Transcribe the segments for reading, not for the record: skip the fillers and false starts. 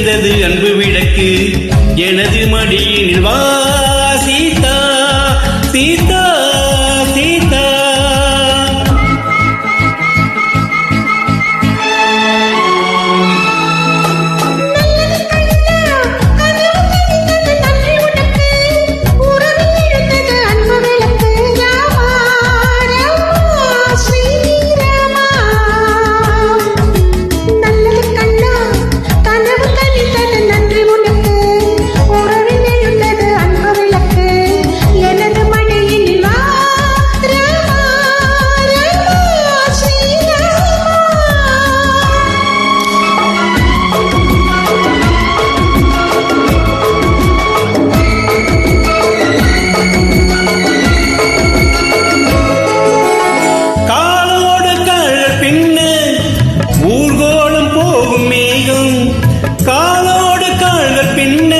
எழுந்தது அன்பு விளக்கு எனது மடியினில் வா சீதா சீதா சீதா. காலோடு கால்கள் பின்ன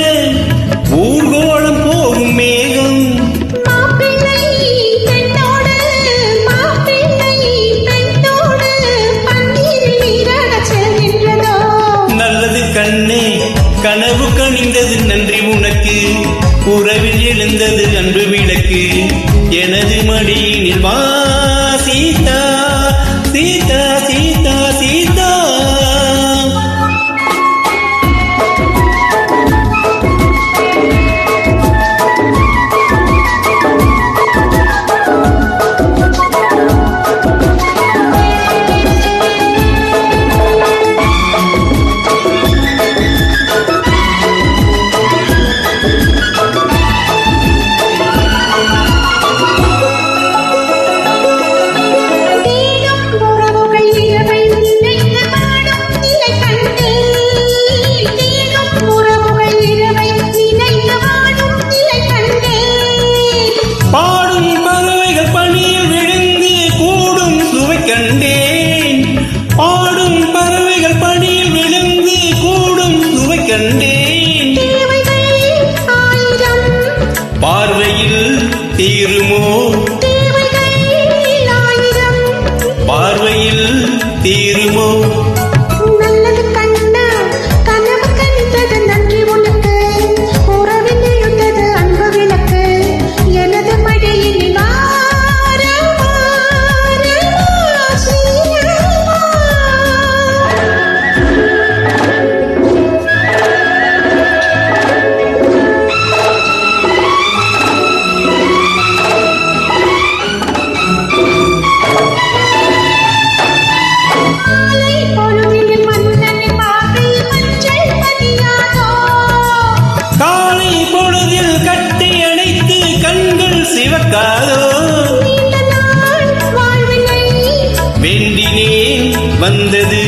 ஊர்கோளம் போகும் மேகம். நல்லது கண்ணே கனவு கணிந்தது நன்றி உனக்கு உறவில் எழுந்தது அன்பு விளக்கு எனது மடியினில் வா சீதா சீதா சீதா சீதா. பார்வையில் தீருமோ பார்வையில் தீருமோ. நல்லது கண்ணா கனவு கணித்தது நன்றி உனக்கு உறவில் எழுந்தது அன்பு விளக்கு எனது மடியில் சிவக்காதோ வேண்டினேன் வந்தது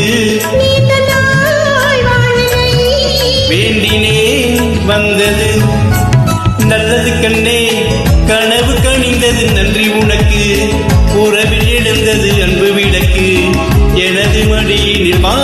வேண்டினேன் வந்தது. நல்லது கண்ணே கனவு கணிந்தது நன்றி உனக்கு உறவில் எழுந்தது அன்பு விளக்கு எனது மடியினில் வா